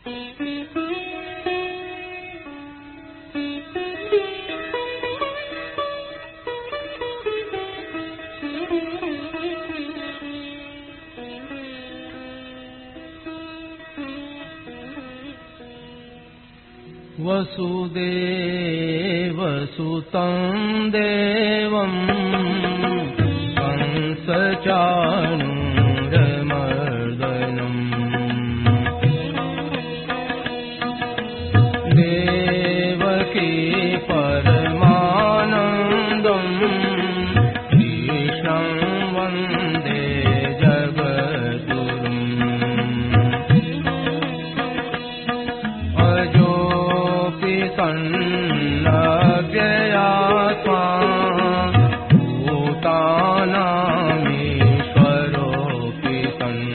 वसुदेवसुतं देवं कंसचाणूरमर्दनम् देवकी परमानन्दं कृष्णं वन्दे जगद्गुरुम् सन्नव्ययात्मा भूतानामीश्वरोऽपि सन्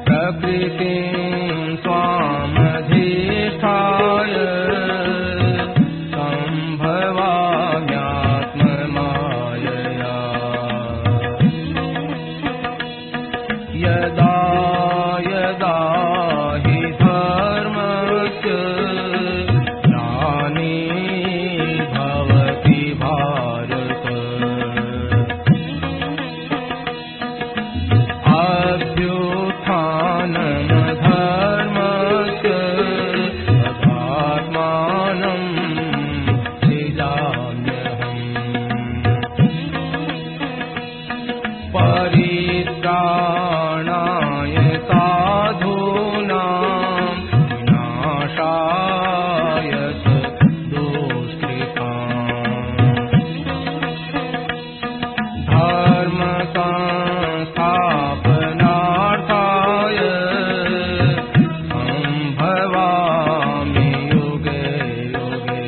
प्रकृतिं स्वामधिष्ठाय सम्भवाम्यात्ममायया यदा यदा हि धर्मस्य ग्लानिर्भवति भारत अभ्युत्थानमधर्मस्य तदात्मानं सृजाम्यहम् परित्राणाय साधूनां विनाशाय दुष्कृताम् धर्म संस्थापनार्थाय सम्भवामि युगे युगे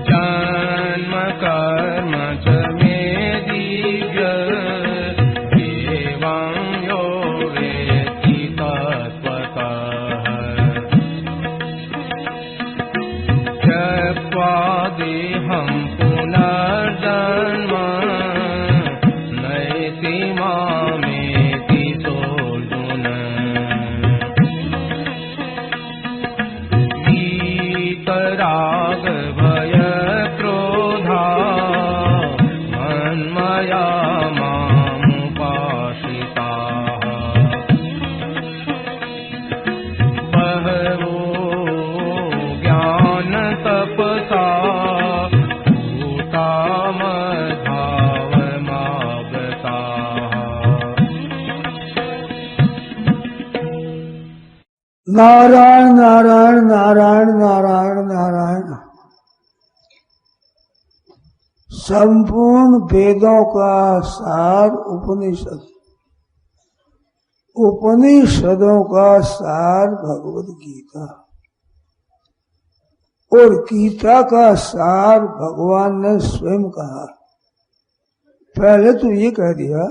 जन्म कर्म च मे दिव्य एवं यो वेत्ति तत्त्वतः त्यक्त्वा देहं पुनर्जन्म नैति मामेति सोऽर्जुन वीतराग भय क्रोधा मन्मया मामुपाश्रिताः बहवो ज्ञानतपसा भूता मद्भावमागताः नारायण नारायण नारायण नारायण नारायण। संपूर्ण वेदों का सार उपनिषद, उपनिषदों का सार भगवद गीता और गीता का सार भगवान ने स्वयं कहा। पहले तो ये कह दिया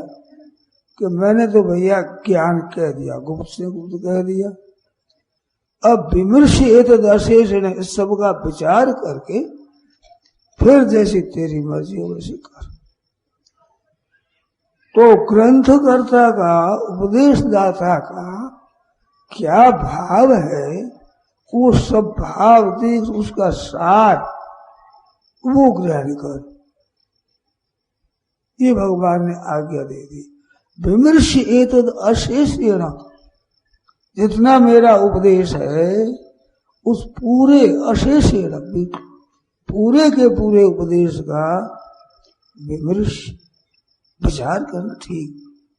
कि मैंने तो भैया ज्ञान कह दिया, गुप्त से गुप्त कह दिया। अब विमर्श एतद अशेषण इस सब का विचार करके फिर जैसी तेरी मर्जी हो वैसी कर। तो ग्रंथकर्ता का, उपदेशदाता का क्या भाव है, वो सब भाव देख उसका सार वो ग्रहण कर, ये भगवान ने आज्ञा दे दी। विमर्श एतद अशेषण, जितना मेरा उपदेश है उस पूरे अशेषण, पूरे के पूरे उपदेश का विमर्श विचार करना, ठीक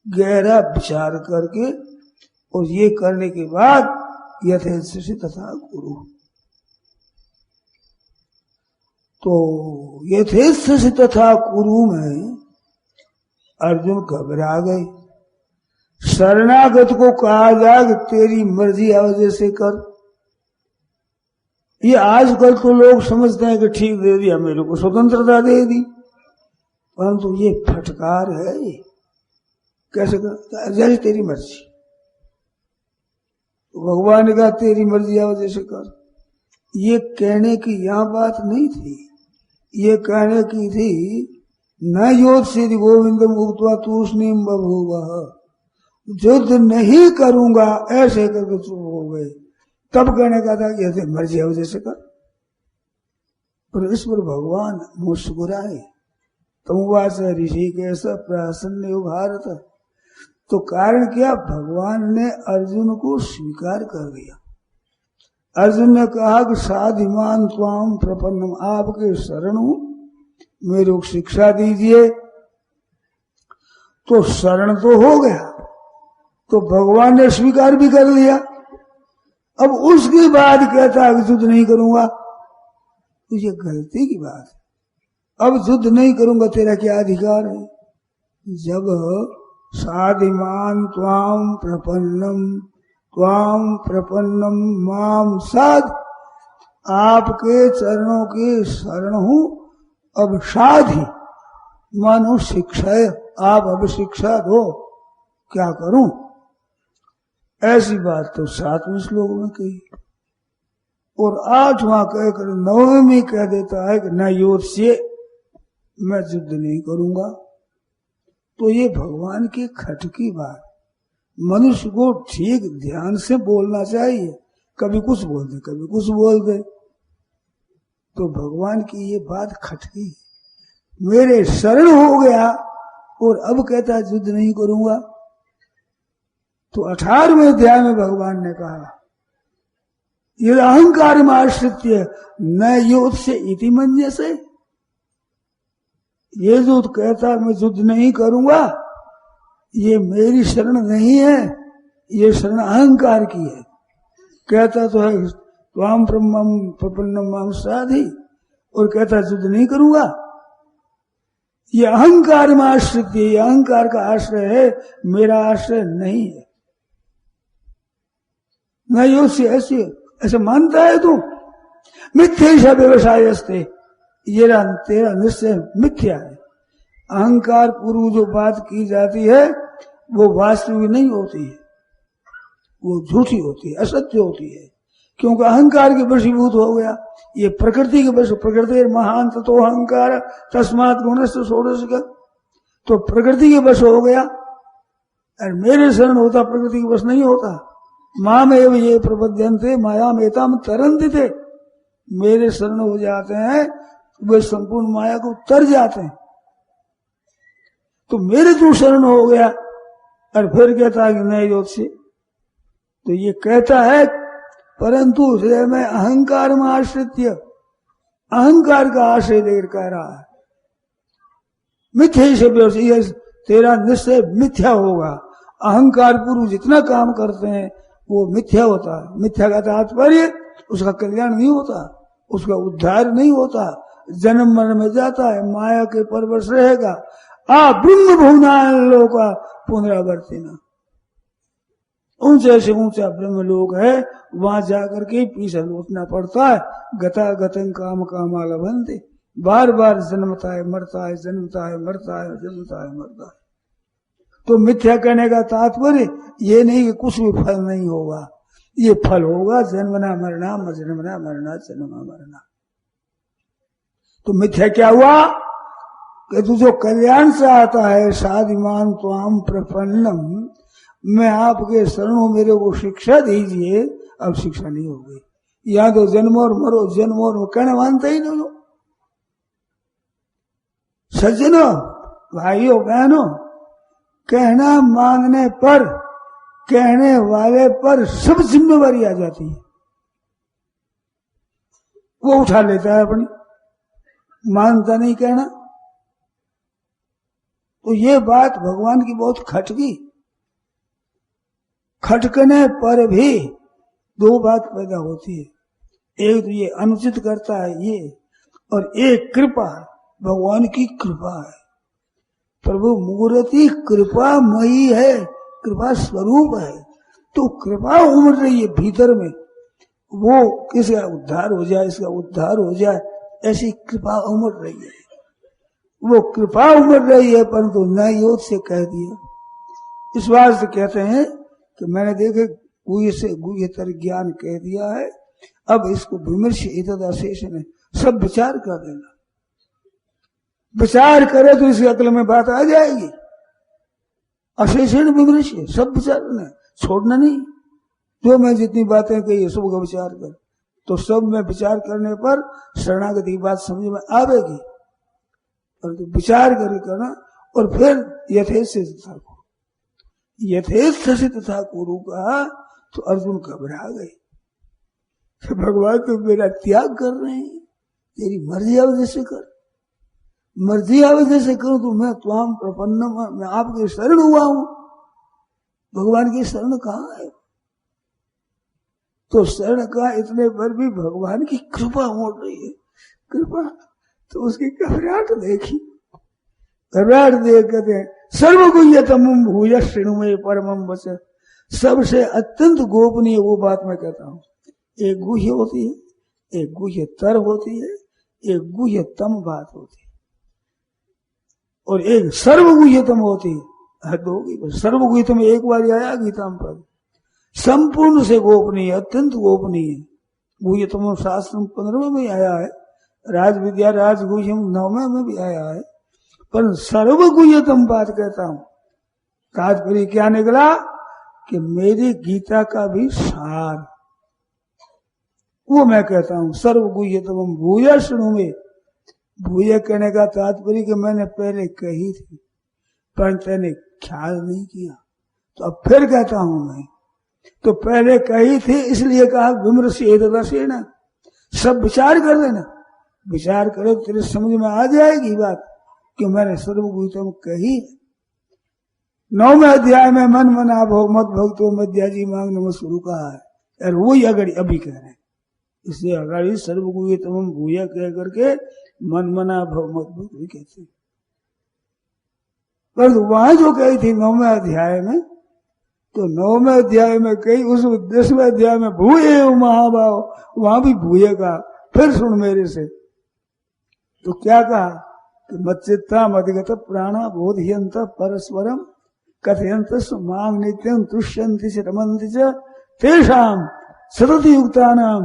गहरा विचार करके, और ये करने के बाद यथेच्छसि तथा कुरु। तो यथेच्छसि तथा कुरु में अर्जुन घबरा गए। शरणागत को कहा जाए कि तेरी मर्जी वजह से कर। ये आजकल तो लोग समझते हैं कि ठीक दे दिया, मेरे को स्वतंत्रता दे दी, परंतु ये फटकार है। कैसे कर? जैसे तेरी मर्जी। तो भगवान ने कहा तेरी मर्जी वजह से कर। ये कहने की यहाँ बात नहीं थी, ये कहने की थी न योत्स्यति गोविंदम उक्त्वा तूष्णीम बभूवः। युद्ध नहीं करूंगा ऐसे करके चुप हो गए। तब कहने का था कि ऐसे मर्जी हो जैसे कर। पर इस पर भगवान मुस्कुराए। तमुवाच ऋषिकेश प्रसन्न भारत। तो कारण क्या, भगवान ने अर्जुन को स्वीकार कर दिया। अर्जुन ने कहा कि साधिमान त्वाम प्रपन्नम, आपके शरण हूं, मेरे को शिक्षा दीजिए। तो शरण तो हो गया, तो भगवान ने स्वीकार भी कर लिया। अब उसके बाद कहता है कि युद्ध नहीं करूंगा, तो ये गलती की बात है। अब युद्ध नहीं करूंगा तेरा क्या अधिकार है? जब साधिमान त्वाम प्रपन्नम माम साध, आपके चरणों की शरण हूं, अब साधि मानो शिक्षा, आप अब शिक्षा दो, क्या करूं? ऐसी बात तो 7वें श्लोक में कही, और 8वां कहकर 9वें में कह देता है कि न योत्स्य, मैं युद्ध नहीं करूंगा। तो ये भगवान की खटकी बात। मनुष्य को ठीक ध्यान से बोलना चाहिए, कभी कुछ बोल दे कभी कुछ बोल दे। तो भगवान की ये बात खटकी, मेरे शरण हो गया और अब कहता है युद्ध नहीं करूंगा। तो 18वें अध्याय में भगवान ने कहा, ये अहंकार में आश्रित्य न योत्स्य इति मन्यसे। ये जो कहता मैं युद्ध नहीं करूंगा, ये मेरी शरण नहीं है, ये शरण अहंकार की है। कहता तो है त्वाम प्रपन्नम माम साधि, और कहता युद्ध नहीं करूंगा। ये अहंकार में आश्रित है, ये अहंकार का आश्रय है, मेरा आश्रय नहीं है। न योत्स्य, ऐसे मानता है तू? मिथ्या व्यवसाय अस्ते, ये तेरा निश्चय मिथ्या है। अहंकार पूर्व जो बात की जाती है वो वास्तविक नहीं होती है, वो झूठी होती है, असत्य होती है। क्योंकि अहंकार के वशीभूत हो गया, ये प्रकृति के वश। प्रकृति महान तो अहंकार तस्मात् गुणस्य षोडश का, तो प्रकृति के वश हो गया। और मेरे शरण होता प्रकृति के वश नहीं होता। माम एव ये प्रपद्यन्ते मायाम एताम तरन्ति थे, मेरे शरण हो जाते हैं वे संपूर्ण माया को तर जाते हैं। तो मेरे तू शरण हो गया, और फिर कहता है कि नहीं योत्स्य। तो ये कहता है, परंतु हृदय में अहंकार में आश्रित्य, अहंकार का आश्रय लेकर कह रहा है मिथ्या से, तेरा निश्चय मिथ्या होगा। अहंकार पूर्व जितना काम करते हैं वो मिथ्या होता है। मिथ्या का तात्पर्य उसका कल्याण नहीं होता, उसका उद्धार नहीं होता, जन्म मरण में जाता है, माया के परवश रहेगा। ब्रह्म भुवनालोका पुनरावर्तिना, ऊंचे से ऊंचा ब्रह्म लोक है, वहां जाकर के पीछे लौटना पड़ता है। गता गतं काम कामा लभन्ते, बार बार जन्मता है मरता है, जन्मता है मरता है, जन्मता है मरता है। तो मिथ्या कहने का तात्पर्य ये नहीं कि कुछ भी फल नहीं होगा, ये फल होगा, जन्मना मरना, जन्मना मरना, जन्मना मरना। तो मिथ्या क्या हुआ कि तू जो कल्याण से आता है, साधिमान त्वाम प्रपन्नम, मैं आपके शरणों, मेरे को शिक्षा दीजिए। अब शिक्षा नहीं हो गई। या तो जन्म और मरो, जन्म और मरो, कहना मानते ही नहीं। सज्जनों, भाइयों बहनों, कहना मानने पर, कहने वाले पर सब जिम्मेवारी आ जाती है। वो उठा लेता है अपनी, मानता नहीं कहना। तो ये बात भगवान की बहुत खटकी। खटकने पर भी दो बात पैदा होती है। एक तो ये अनुचित करता है ये, और एक कृपा, भगवान की कृपा है। प्रभु मूर्ति कृपामयी है, कृपा स्वरूप है। तो कृपा उमड़ रही है भीतर में, वो किसका उद्धार हो जाए, इसका उद्धार हो जाए, ऐसी कृपा उमड़ रही है। वो कृपा उमड़ रही है, परंतु न योत्स्य कह दिया। इस बात से कहते हैं कि मैंने देखे गुह्य से गुह्यतर ज्ञान कह दिया है, अब इसको विमर्श इतद अशेष ने सब विचार कर देना। विचार करे तो इसकी अकल में बात आ जाएगी। अशेषण विमृश्य, सब विचारना, छोड़ना नहीं। जो मैं जितनी बातें कही सब का विचार कर, तो सब में विचार करने पर शरणागति की बात समझ में आवेगी। परंतु विचार करके करना और फिर यथेष्ट तथा कुरु, यथेष्ट से तथा कुरु का तो अर्जुन घबरा गए। भगवान तुम मेरा त्याग कर रहे हैं, तेरी मर्जी आवे जैसे कर, मर्जी आवे जैसे करूं तो मैं त्वाम प्रपन्न, मैं आपके शरण हुआ हूं। भगवान की शरण कहाँ है? तो शरण का इतने पर भी भगवान की कृपा हो रही है। कृपा तो उसकी घबराहट देखी, घबराहट देख कहते हैं सर्वगुह्यतम भूय श्रृणुमे परमम वचन। सबसे अत्यंत गोपनीय वो बात मैं कहता हूं। एक गुह्य होती है, एक गुह्यतर होती है, एक गुह्यतम बात होती है, और एक सर्वगुह्यतम होती है। हद होगी बस। सर्वगुह्यतम एक बार आया गीता में पद, संपूर्ण से गोपनीय, अत्यंत गोपनीय। गुह्यतम शास्त्र 15 में आया है, राज विद्या राजगुह्यम 9 में भी आया है, पर सर्वगुह्यतम बात कहता हूं। तात्पर्य क्या निकला कि मेरी गीता का भी सार वो मैं कहता हूं। सर्वगुह्यतम भूय श्रृणुमे, भूय कहने का तात्पर्य कि मैंने पहले कही थी पर तेने ख्याल नहीं किया, तो अब फिर कहता हूं मैं। तो पहले कही थी इसलिए कहा विमृश्येतदर्शेण, सब विचार कर लेना, विचार करे तेरे समझ में आ जाएगी बात कि मैंने सर्वगुह्यतम कही। 9वें अध्याय में मन मना भोग मत भक्तो मध्याजी मांग नम शुरू कहा है, और वही अगर अभी कह रहे हैं। इसलिए अगाड़ी सर्वगुह्यतम भूय कह करके मन मना भव मत भक्ति कहते हैं। पर वहां जो कही थी 9वें अध्याय में, तो 9वें अध्याय में कही, उस 10वें अध्याय में भूये महाभाव, वहां भी भूये का। फिर सुन मेरे से, तो क्या कहा कि मच्चित्ता मदगत प्राणा बोधयंत परस्परम कथयंत मांग नित्यं तुष्यन्ति च रमन्ति च तेषां सतति युक्तानां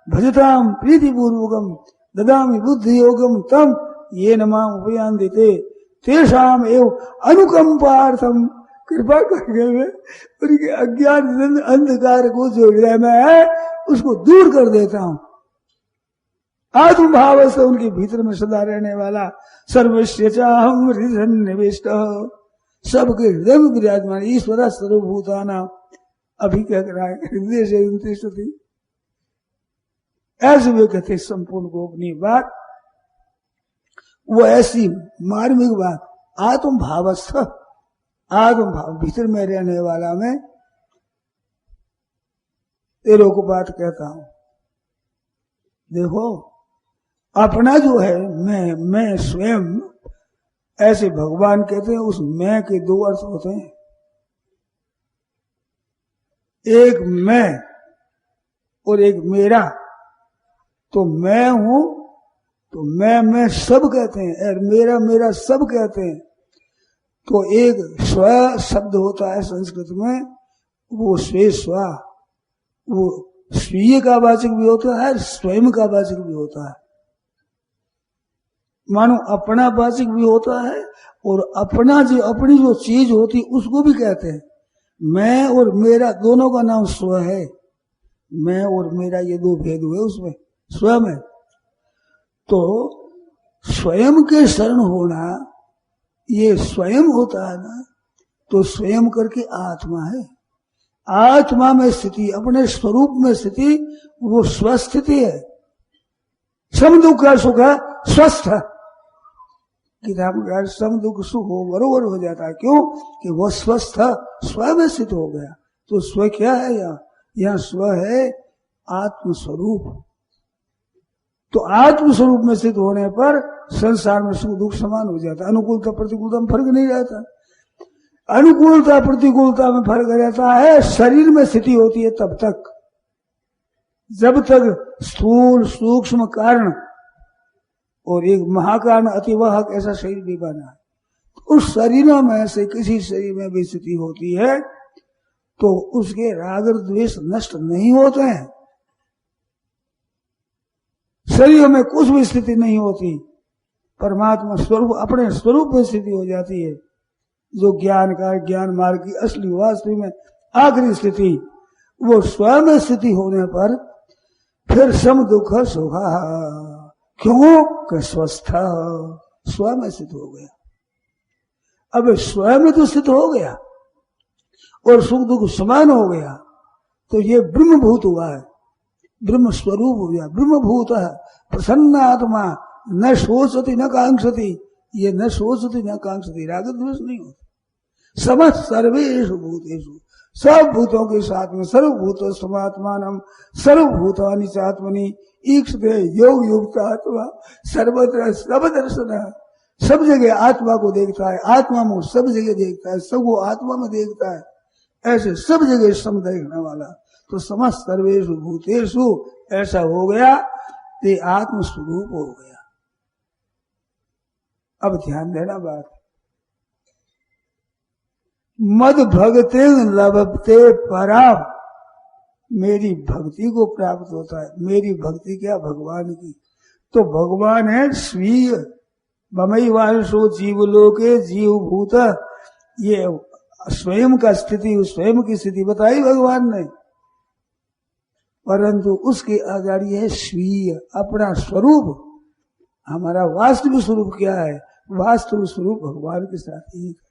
भजतां प्रीतिपूर्वकं ददामि बुद्धि योगम तम ये नमाम उपयांति ते तेषाम एव अनुकंपार्थम। कृपा करके मैं उनके अज्ञान अंधकार को जो हृदय में है उसको दूर कर देता हूं। आत्म भाव से उनके भीतर में सदा रहने वाला सर्वस्य चाहम हृदय निविष्ट, सबके हृदय में विराजमान ईश्वर सर्वभूताना। अभी क्या कर रहा है हृदय से उनती, ऐसे वे कहते संपूर्ण गोपनीय बात, वो ऐसी मार्मिक बात। आत्म भावस्थ, आत्म भाव भीतर में रहने वाला मैं तेरे को बात कहता हूं। देखो अपना जो है मैं स्वयं, ऐसे भगवान कहते हैं। उस मैं के दो अर्थ होते हैं, एक मैं और एक मेरा। तो मैं हूं तो मैं सब कहते हैं, और मेरा मेरा सब कहते हैं। तो एक स्व शब्द होता है संस्कृत में, वो स्वे स्व, वो स्वीय का वाचक भी होता है, स्वयं का वाचक भी होता है। मानो अपना वाचक भी होता है, और अपनी जो चीज होती उसको भी कहते हैं। मैं और मेरा दोनों का नाम स्व है। मैं और मेरा ये दो भेद हुए उसमें, स्वयं है। तो स्वयं के शरण होना ये स्वयं होता है ना, तो स्वयं करके आत्मा है। आत्मा में स्थिति, अपने स्वरूप में स्थिति, वो स्वस्थिति है। सम दुख का सुख है स्वस्थ है। किताब का सम दुख सुख हो बरोबर हो जाता है। क्यों कि वो स्वस्थ स्व में स्थित हो गया। तो स्व क्या है? यहाँ स्व है आत्मस्वरूप। तो आत्मस्वरूप में स्थित होने पर संसार में सुख दुख समान हो जाता है। अनुकूलता प्रतिकूलता में फर्क नहीं रहता। अनुकूलता प्रतिकूलता में फर्क रहता है शरीर में स्थिति होती है तब तक, जब तक स्थूल सूक्ष्म कारण और एक महाकारण अतिवाहक ऐसा शरीर भी बना है। तो उस शरीरों में से किसी शरीर में भी स्थिति होती है तो उसके राग और द्वेष नष्ट नहीं होते हैं। शरीर में कुछ भी स्थिति नहीं होती, परमात्मा स्वरूप अपने स्वरूप में स्थिति हो जाती है, जो ज्ञान का ज्ञान मार्ग की असली वास्तव में आखिरी स्थिति, वो स्वयं स्थिति होने पर फिर सम दुख सुखा, क्यों कि स्वस्थ स्वयं स्थित हो गया। अब स्वयं तो स्थित हो गया और सुख दुख समान हो गया, तो ये ब्रह्मभूत हुआ है, ब्रह्म स्वरूप हो गया। ब्रह्मभूत है प्रसन्न आत्मा, न सोचती न कांक्षती, ये न सोचती न कांक्षती, राग द्वेष नहीं होता। समस्त सर्वेषु भूतेषु, सब भूतों के साथ में सर्वभूत समात्मानम सर्वभूतानि चात्मनि ईक्षते योग युक्त आत्मा सर्वत्र सब दर्शन, सब जगह आत्मा को देखता है, आत्मा में सब जगह देखता है, सब वो आत्मा में देखता है, ऐसे सब जगह सम देखने वाला। तो समस्त सर्वेषु भूतेषु ऐसा हो गया, ते आत्म स्वरूप हो गया। अब ध्यान देना बात, मद भक्ति लभते पराम, मेरी भक्ति को प्राप्त होता है। मेरी भक्ति क्या? भगवान की। तो भगवान है स्वीय, बमई वांशो जीवलोके जीवभूत, ये स्वयं का स्थिति, स्वयं की स्थिति बताई भगवान ने, परंतु उसके आगाड़ी है स्वीय, अपना स्वरूप। हमारा वास्तविक स्वरूप क्या है? वास्तविक स्वरूप भगवान के साथ एक है,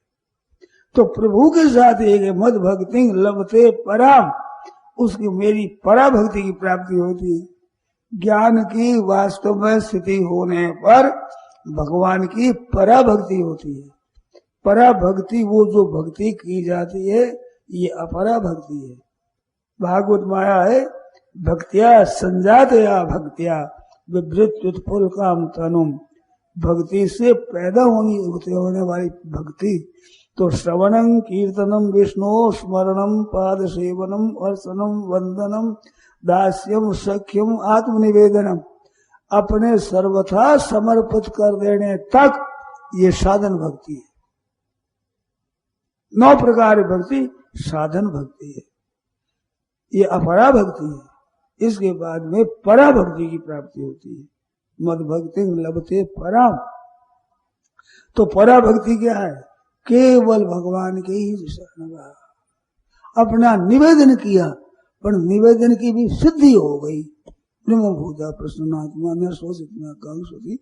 तो प्रभु के साथ एक है। मद भक्ति लभते पराम, उसकी मेरी पराभक्ति की प्राप्ति होती है। ज्ञान की वास्तव में स्थिति होने पर भगवान की पराभक्ति होती है। पराभक्ति वो जो भक्ति की जाती है, ये अपरा भक्ति है। भागवत माया है, भक्तिया संजातया भक्तिया विवृत उत्फुल्ल काम तनुम, भक्ति से पैदा होने वाली भक्ति। तो श्रवणम कीर्तनम विष्णु स्मरणम पाद सेवनम अर्चनम वंदनम दास्यम सख्यम आत्मनिवेदनम, अपने सर्वथा समर्पित कर देने तक ये साधन भक्ति है। 9 प्रकार भक्ति साधन भक्ति है, ये अपरा भक्ति है। इसके बाद में परा भक्ति की प्राप्ति होती है। मद भक्ति लभते पराम, तो परा भक्ति क्या है? केवल भगवान के ही शरण, अपना निवेदन किया, पर निवेदन की भी सिद्धि हो गई। ब्रह्मभूता प्रसन्नात्मा न सोचित न कांक्षति,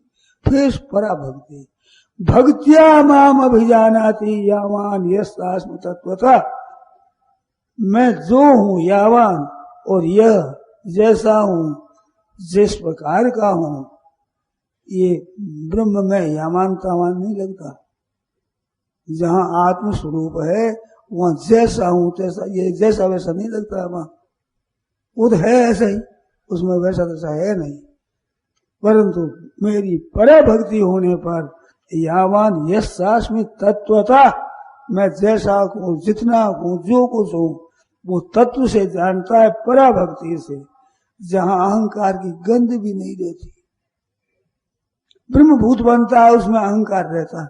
फिर परा भक्ति। भक्त्या माम अभिजानाति यावान यस्तास्मि तत्वतः, मैं जो हूं यावान, और यह जैसा हूं, जिस प्रकार का हूं, ये ब्रह्म में यामान तामान नहीं लगता। जहां आत्म स्वरूप है वहां जैसा हूं तैसा, ये जैसा वैसा नहीं लगता। वहां वो तो है ऐसा ही, उसमें वैसा तैसा है नहीं। परंतु मेरी पराभक्ति होने पर यावान यस्यास्मि तत्वतः, मैं जैसा हूं, जितना हूं, जो कुछ हूं, वो तत्व से जानता है, पराभक्ति से, जहां अहंकार की गंध भी नहीं रहती। ब्रह्मभूत बनता है, उसमें अहंकार रहता है।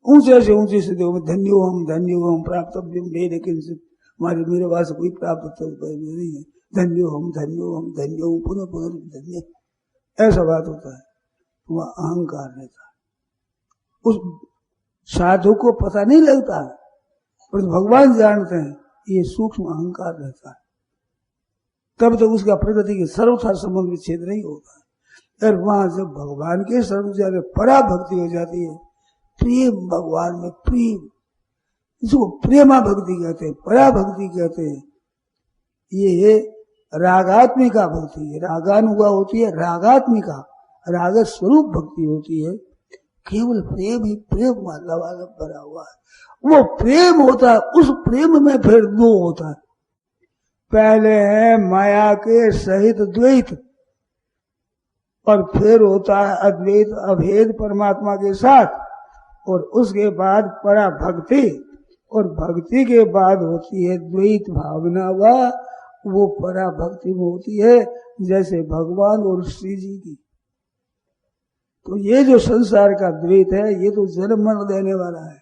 ऊंचे से ऊंची स्थितियों में धन्यो हम प्राप्तव्यम मेरे किंचित, मेरे पास कोई प्राप्त नहीं है। धन्यो हम पुनः धन्य, ऐसा बात होता है। वह अहंकार रहता है, उस साधु को पता नहीं लगता, पर भगवान जानते हैं, ये सूक्ष्म अहंकार रहता है। तब तक उसका प्रगति के सर्वथा संबंध विच्छेद नहीं होता है। और वहां जब भगवान के सर्व परा भक्ति हो जाती है, प्रेम भगवान में प्रेम, इसको प्रेमा भक्ति कहते हैं, परा भक्ति कहते हैं। ये रागात्मिका भक्ति है, रागानुगा होती है, रागात्मिका राग स्वरूप भक्ति होती है। केवल प्रेम ही प्रेम वाला भरा हुआ है। वो प्रेम होता है, उस प्रेम में फिर 2 होता है। पहले है माया के सहित द्वैत, और फिर होता है अद्वैत अभेद परमात्मा के साथ, और उसके बाद परा भक्ति, और भक्ति के बाद होती है द्वैत भावना, वो परा भक्ति में होती है, जैसे भगवान और श्री जी की। तो ये जो संसार का द्वैत है, ये तो जन्म मरण देने वाला है।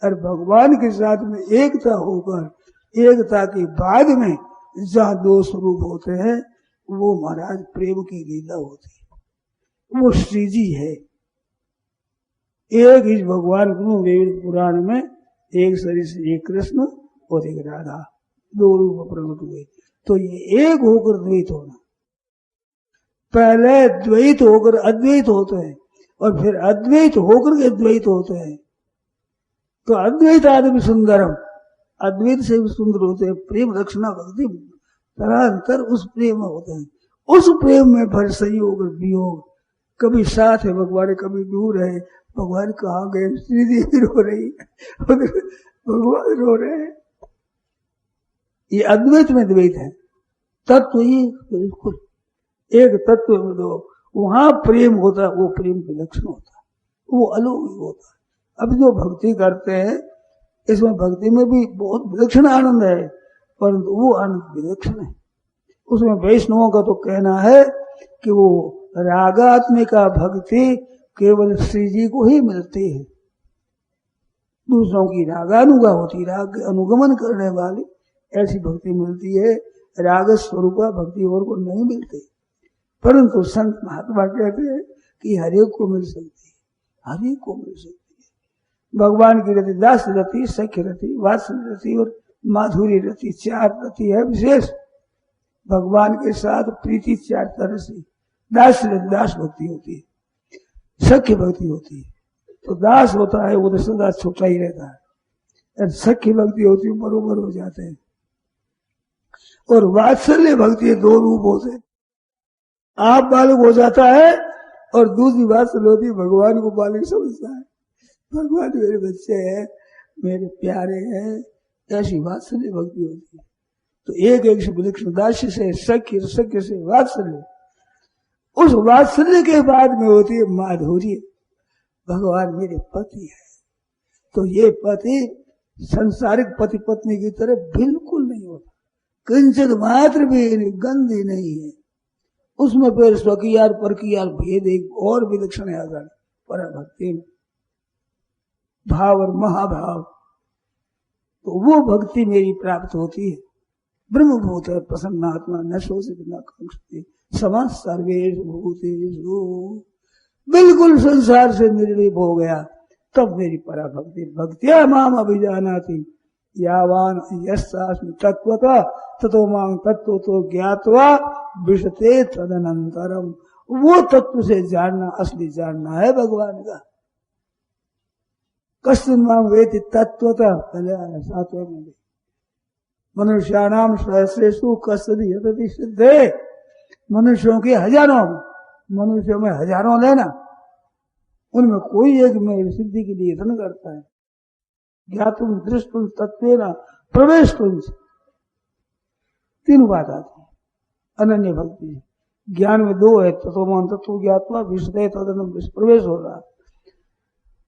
और भगवान के साथ में एकता होकर, एकता के बाद में जहाँ 2 स्वरूप होते हैं, वो महाराज प्रेम की लीला होती है, वो श्री जी है। एक ही भगवान को वेद पुराण में एक शरीर से एक कृष्ण और एक राधा, दो रूप प्रकट हुए। तो ये एक होकर द्वैत होना, पहले द्वैत होकर अद्वैत होते हैं और फिर अद्वैत होकर के द्वैत होते हैं। तो अद्वैत आदमी सुंदरम, अद्वैत से भी सुंदर होते हैं। प्रेम रक्षणा भक्ति तरांतर उस प्रेम में होते हैं। उस प्रेम में फिर संयोग और वियोग, कभी साथ है भगवान, कभी दूर है भगवान, कहाँ गए, श्री देवी रो रही है, भगवान रो रहे हैं। ये अद्वैत में द्वैत है। तत्व ही बिल्कुल एक तत्व में दो, वहां प्रेम होता है, वो प्रेम विलक्षण होता है, वो अलौकिक होता है। अब जो भक्ति करते हैं इसमें भक्ति में भी बहुत विलक्षण आनंद है, परंतु वो आनंद विलक्षण है। उसमें वैष्णवों का तो कहना है कि वो रागात्मिका भक्ति केवल श्री जी को ही मिलती है, दूसरों की रागानुगा होती, राग अनुगमन करने वाली ऐसी भक्ति मिलती है। राग स्वरूपा भक्ति और को नहीं मिलती। परंतु संत महात्मा कहते हैं कि हरेक को मिल सकती है, हरेक को मिल सकती है। भगवान की रति दास रति, सख्य रति, वात्सल्य रति और माधुरी रति, चार रति है विशेष। भगवान के साथ प्रीति चार तरह से, दास रति दास भक्ति होती है, सख्य भक्ति होती है। तो दास होता है वो तो सदा छोटा ही रहता है, और सख्य भक्ति होती है बरोबर हो जाते हैं। और वात्सल्य भक्ति दो रूप होते हैं, आप बालक हो जाता है और दूसरी वात्सल्य होती है भगवान को बालक समझता है, भगवान मेरे बच्चे हैं, मेरे प्यारे हैं, ऐसी वात्सल्य भक्ति होती है। तो एक एक से विलक्षण, दास्य से सख्य, सख्य से वात्सल्य, उस वात्सल्य के बाद में होती है माधुर्य, भगवान मेरे पति है। तो ये पति संसारिक पति पत्नी की तरह बिल्कुल नहीं होता, किंचित मात्र भी गंदी नहीं है। उसमें फिर स्वकीयार परकीयार भेद एक और विलक्षण है आगे पराभक्ति में, भाव और महाभाव। तो वो भक्ति मेरी प्राप्त होती है। ब्रह्मभूत है प्रसन्नात्मा न शोषित न कांक्षति समस्त सर्वेषु भूतेषु, बिल्कुल संसार से निर्लिप हो गया, तब मेरी पराभक्ति। भक्तिया माम अभिजानाति यावान यस्यास्मि तत्वतः ततो मां तत्व तो ज्ञात्वा विशते तदनंतरम। वो तत्व से जानना असली जानना है भगवान का। कश्चिन मां वेति तत्वतः, पहले आया 7वें में, मनुष्याणाम सहस्रेषु कश्चिद यतति सिद्धे। मनुष्यों के हजारों, मनुष्यों में हजारों लेना, उनमें कोई एक में सिद्धि के लिए यत्न करता है। ज्ञातुम दृष्टुम तत्वेन प्रवेशुम, तीन बात आती है अनन्य भक्ति। ज्ञान में दो है, तत्वमान तत्व ज्ञात्वा विशदे तदनम, प्रवेश हो रहा।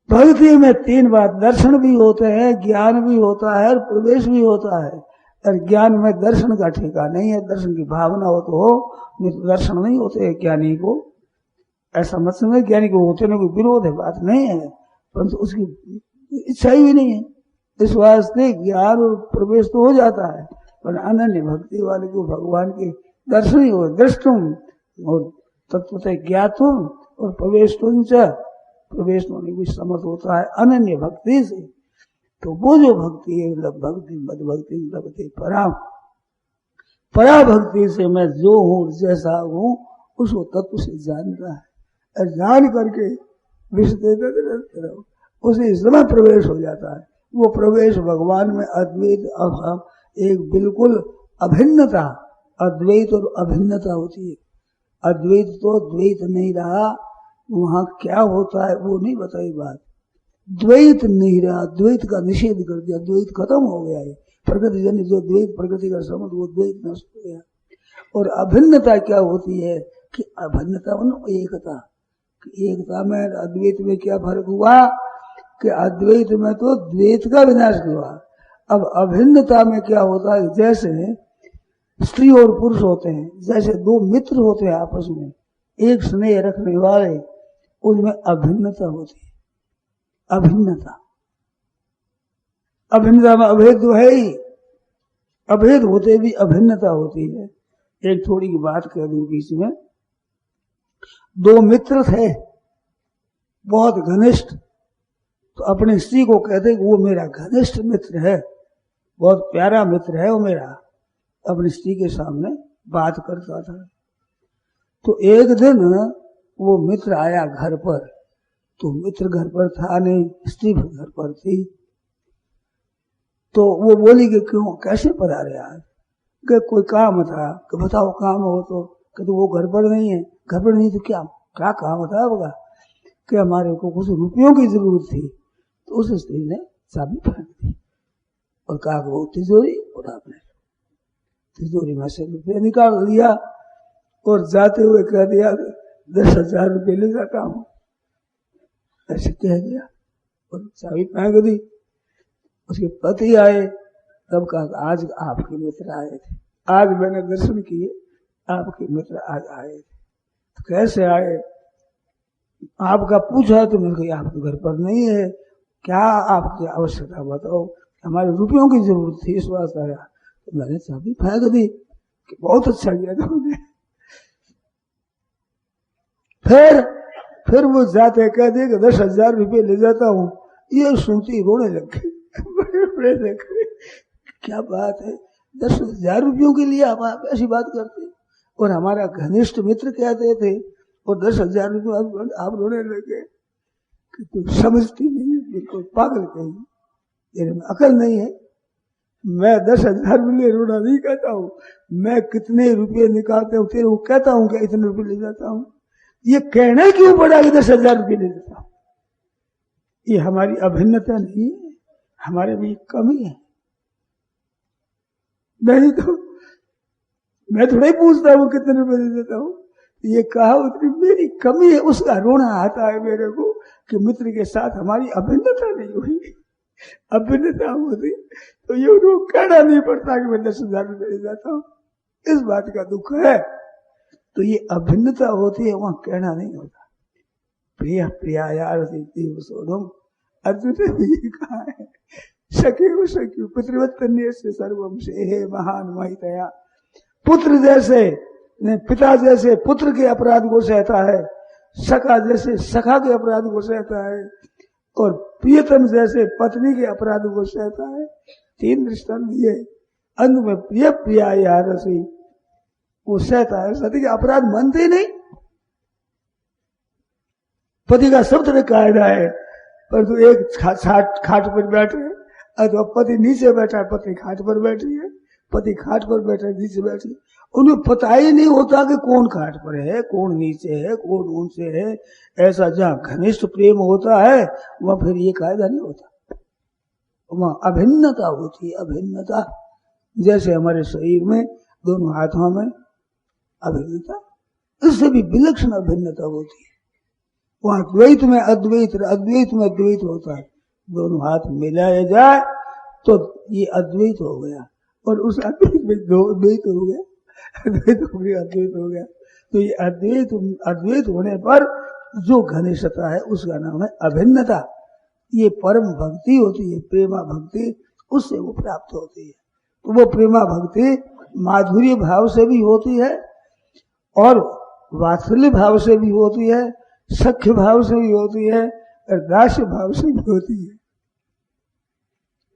भक्ति में तीन बात, दर्शन भी होते हैं, ज्ञान भी होता है और प्रवेश भी होता है। और ज्ञान में दर्शन का ठेका नहीं है, दर्शन की भावना हो तो हो, नहीं तो दर्शन नहीं होते ज्ञानी को। ऐसा मत समझे ज्ञानी को होते ना कोई विरोध है, बात नहीं है, परंतु उसकी इच्छा ही भी नहीं है। इस वास्ते ज्ञान और प्रवेश तो हो जाता है, पर अनन्य भक्ति वाले को भगवान के दर्शन ही हो, दृष्टुम और तत्वतः ज्ञातुम और प्रवेश प्रवेश होने की समर्थ होता है अनन्य भक्ति से। तो वो जो भक्ति है भक्ति मद भक्ति लभते परा, परा भक्ति से मैं जो हूँ जैसा हूँ उसको तत्व से जानता है, और जान करके विशेष उसी समय प्रवेश हो जाता है। वो प्रवेश भगवान में अद्वैत अभाव, एक बिल्कुल अभिन्नता, अद्वैत और अभिन्नता होती है। अद्वैत तो द्वैत नहीं रहा, वहां क्या होता है वो नहीं बताई बात। द्वैत नहीं रहा, द्वैत का निषेध कर दिया, द्वैत खत्म हो गया है। प्रकृति जन्य जो द्वैत प्रकृति का संबंध, वो द्वैत नष्ट हो गया। और अभिन्नता क्या होती है कि अभिन्नता एकता, एकता में अद्वैत में क्या फर्क हुआ कि अद्वैत में तो द्वैत का विनाश हुआ। अब अभिन्नता में क्या होता है, जैसे स्त्री और पुरुष होते हैं, जैसे दो मित्र होते हैं आपस में एक स्नेह रखने वाले, उनमें अभिन्नता होती है। अभिन्नता, अभिन्नता में अभेद तो है ही, अभेद होते भी अभिन्नता होती है। एक थोड़ी की बात कह दूं बीच में, दो मित्र थे बहुत घनिष्ठ, तो अपनी स्त्री को कहते कि वो मेरा घनिष्ठ मित्र है, बहुत प्यारा मित्र है वो मेरा, अपनी स्त्री के सामने बात करता था। तो एक दिन वो मित्र आया घर पर, तो मित्र घर पर था नहीं, स्त्री घर पर थी। तो वो बोली कि क्यों, कैसे पधारे आज? कि कोई काम था। कि बताओ काम हो तो वो घर पर नहीं है। घर पर नहीं तो क्या क्या काम था होगा? कि हमारे को कुछ रुपयों की जरूरत थी। तो उस स्त्री ने चाबी फेंक दी और कहा कि वो तिजोरी, और आपने तिजोरी में से रुपये निकाल लिया और जाते हुए कह दिया 10,000 रुपये ले जाता हूँ, ऐसे कह दिया और चाबी फेंक दी। उसके पति आए, तब कहा आज आपके मित्र आए थे, आज मैंने दर्शन किए, आपके मित्र आज आए थे। तो कैसे आए? आपका पूछा तो मैंने कहा आपके घर पर नहीं है, क्या आपकी आवश्यकता बताओ? हमारे रुपयों की जरूरत थी, इस वास्ते आया। तो मैंने चाबी फेंक दी कि बहुत अच्छा किया तुमने। फिर वो जाते कह दिए कि 10,000 रुपये ले जाता हूँ। ये सुनती रोने लग गई, बड़े लग गए, क्या बात है, 10,000 रुपयों के लिए आप ऐसी बात करते? और हमारा घनिष्ठ मित्र कहते थे और 10,000 रुपये आप रोने लगे कि तुम समझती नहीं है, बिल्कुल पागल कहीं, तेरे में अकल नहीं है। मैं 10,000 रुपये रोना नहीं कहता हूँ, मैं कितने रुपये निकालते हूँ तेरे को कहता हूँ कि इतने रुपये ले जाता हूँ। ये कहना क्यों पड़ा कि 10,000 रुपये ले जाता हूँ? ये हमारी अभिन्नता नहीं है, हमारे में कमी है। नहीं तो मैं थोड़ा ही पूछता हूँ कितने रुपए दे देता हूँ। ये कहा उतनी मेरी कमी है, उसका रोना आता है मेरे को कि मित्र के साथ हमारी अभिन्नता नहीं हुई। अभिन्नता होती तो ये उनको कहना नहीं पड़ता कि मैं 10,000 रुपये दे जाता हूँ, इस बात का दुख है। तो ये अभिन्नता होती है, वहां कहना नहीं होता। प्रिय प्रिया यार सोनम, अर्जुन ने भी कहा है, सखी सखी पितृवत्तन्य से सर्वम से हे महान महितया। पुत्र जैसे पिता जैसे पुत्र के अपराध को सहता है, सखा जैसे सखा के अपराध को सहता है, और प्रियतम जैसे पत्नी के अपराध को सहता है। 3 दृष्टांत दिए। अंत में प्रिय प्रिया यार से वो सहता है, सती के अपराध मानते नहीं। पति का सब तरह कायदा है, पर तो एक खाट पर बैठे अथवा पति नीचे बैठा है, पत्नी खाट पर बैठी है, पति खाट पर बैठा है, नीचे बैठी है। उन्हें पता ही नहीं होता कि कौन खाट पर है, कौन नीचे है, कौन ऊंचे है। ऐसा जहाँ घनिष्ठ प्रेम होता है वहां फिर ये कायदा नहीं होता, वहां अभिन्नता होती है। अभिन्नता जैसे हमारे शरीर में दोनों हाथों में अभिन्नता, इससे भी विलक्षण अभिन्नता होती है। वहां द्वैत में अद्वैत, अद्वैत में द्वैत होता है। दोनों हाथ मिलाया जाए तो ये अद्वैत हो गया, और उस अद्वैत में दो द्वैत हो गया, अद्वैत हो गया, अद्वैत हो गया। तो ये अद्वैत होने पर जो घनिष्ठता है उसका नाम है अभिन्नता। ये परम भक्ति होती है, प्रेमा भक्ति, उससे वो प्राप्त होती है। तो वो प्रेमा भक्ति माधुर्य भाव से भी होती है और वात्सल्य भाव से भी होती है, सख्य भाव से भी होती है और दास्य भाव से भी होती है।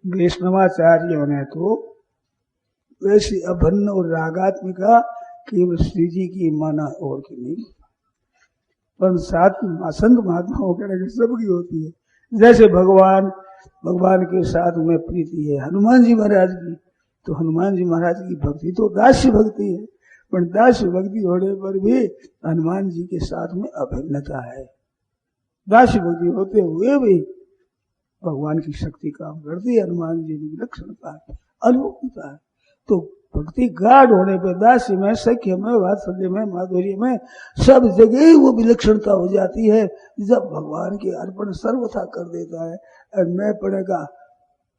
वैष्णवाचार्यों ने तो वैसी अभन्न और रागात्मिका केवल श्री जी की माना और की नहीं, पर साथ संत महात्माओं के सबकी होती है। जैसे भगवान के साथ में प्रीति है हनुमान जी महाराज की, तो हनुमान जी महाराज की भक्ति तो दास्य भक्ति है, पर दास्य भक्ति होने पर भी हनुमान जी के साथ में अभिन्नता है। दास्य भक्ति होते हुए भी भगवान की शक्ति काम करती है, हनुमान जी की विलक्षणता है, अलौकिकता है। तो भक्ति गाढ़ होने पर दास्य में, सख्य में, वात्सल्य में, माधुर्य में सब जगह वो विलक्षणता हो जाती है। जब भगवान के अर्पण सर्वथा कर देता है और मैं पड़े का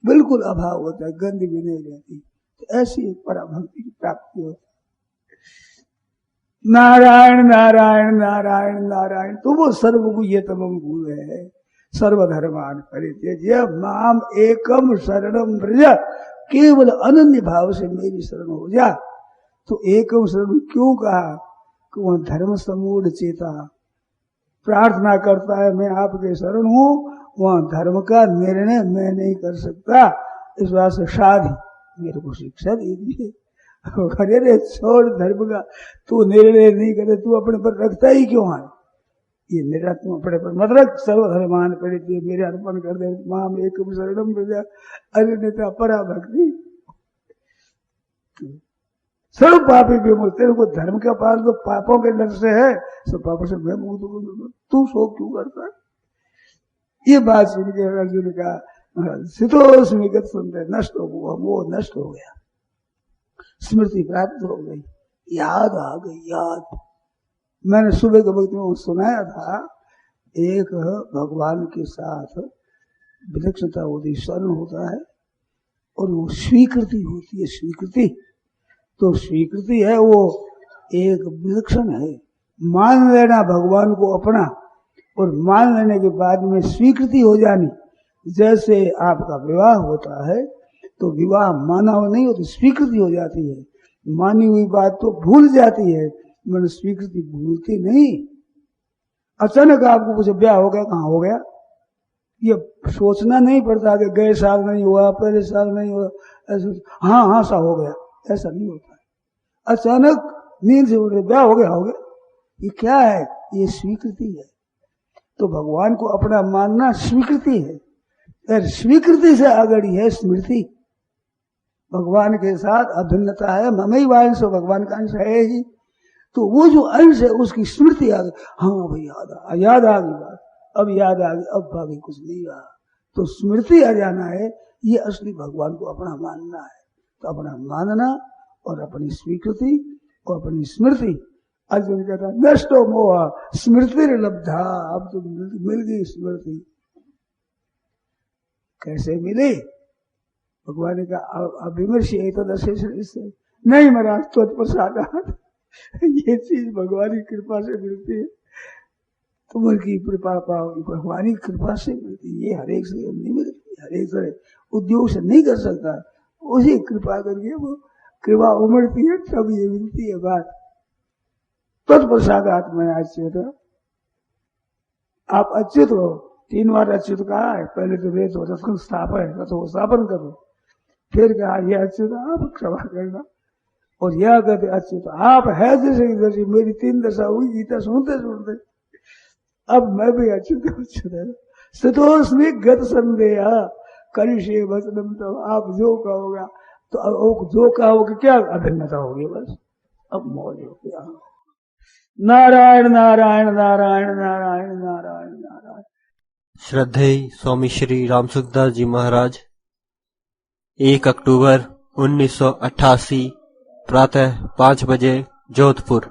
बिल्कुल अभाव होता है, गंध भी नहीं रहती, तो ऐसी पराभक्ति की प्राप्ति होती है। नारायण नारायण नारायण नारायण, तो वो सर्वगुह्यतम भूल है। सर्वधर्मान परित्यज्य माम एकम शरणम व्रज, केवल अनन्य भाव से मेरी शरण हो जा। तो एकम शरण क्यों कहा? कि वह धर्म समूढ़ चेता प्रार्थना करता है, मैं आपके शरण हूं, वहां धर्म का निर्णय मैं नहीं कर सकता, इस बात से शादी मेरे को शिक्षा दे दी। अरे रे छोड़ धर्म का, तू निर्णय नहीं करे, तू अपने पर रखता ही क्यों है? ये निर्णय तुम अपने पर मत रख। सर्वधर्मान परित्यज्य मेरे अर्पण कर दे, माम एकम शरणम व्रज अन्यथा परा भक्ति। सर्व पापी विमुक्त। तेरे को धर्म का पालन तो पापों के डर से है, सब पापों से मैं मुक्त हूं, तू शोक क्यों करता है? ये बात सुन के अर्जुन का शीतोष्मिगत सुनते नष्ट हो गया, वो नष्ट हो गया, स्मृति प्राप्त हो गई, याद आ गई। याद मैंने सुबह के वक्त में सुनाया था, एक भगवान के साथ विलक्षणता होती, स्वर्ण होता है और वो स्वीकृति होती है। स्वीकृति तो स्वीकृति है, वो एक विलक्षण है। मान लेना भगवान को अपना और मान लेने के बाद में स्वीकृति हो जानी। जैसे आपका विवाह होता है तो विवाह माना हुआ नहीं होती, स्वीकृति हो जाती है। मानी हुई बात तो भूल जाती है, मैंने स्वीकृति भूलती नहीं। अचानक आपको कुछ ब्याह हो गया, कहाँ हो गया, ये सोचना नहीं पड़ता कि गए साल नहीं हुआ, पहले साल नहीं हुआ, ऐसा हाँ सा हो गया, ऐसा नहीं होता है। अचानक नींद से उठ ब्याह हो गया, हो गया। ये क्या है? ये स्वीकृति है। तो भगवान को अपना मानना स्वीकृति है, और स्वीकृति से आगड़ी है स्मृति। भगवान के साथ अभिन्नता है, ममई वांश भगवान का अंश है ही, तो वो जो अंश है उसकी स्मृति आ गई। हाँ भाई याद आ गई बात, अब याद आ गई, अब बाकी कुछ नहीं रहा, तो स्मृति आ जाना है। ये असली भगवान को अपना मानना है। तो अपना मानना और अपनी स्वीकृति और अपनी स्मृति। अर्जुन कहता नष्टो मोह स्मृति लब्धा, अब तो मिल गई स्मृति। कैसे मिले? भगवान ने कहा अविमर्श इससे नहीं महाराज, त्वत्प्रसादात् ये चीज भगवान की कृपा से मिलती है, तुम की कृपा पाओ, भगवान की कृपा से मिलती है। ये हरेक से नहीं मिलती, हरेक से उद्योग से नहीं कर सकता, उसी कृपा करके वो कृपा उमड़ती है, तब ये मिलती है बात। तत्प्रसादात् मैं अच्युत, आप अच्युत हो। 3 बार अच्युत कहा है, पहले तो वेद हो रथ स्थापन, तो स्थापन करो, फिर कहा ये अच्युत आप क्षमा करना, और यह कहते अच्युत आप है जैसे जैसे मेरी 3 दशा हुई गीता सुनते सुनते, अब मैं भी अच्युत है। शीतोष्मी गत संदेह करिष्ये वचनम, तो आप जो कहोगा, तो अब जो कहोगे क्या अभिन्नता होगी, बस अब मौज हो गया। नारायण नारायण नारायण नारायण नारायण नारायण। श्रद्धेय स्वामी श्री रामसुखदास जी महाराज 1 अक्टूबर 1988 प्रातः 5 बजे जोधपुर।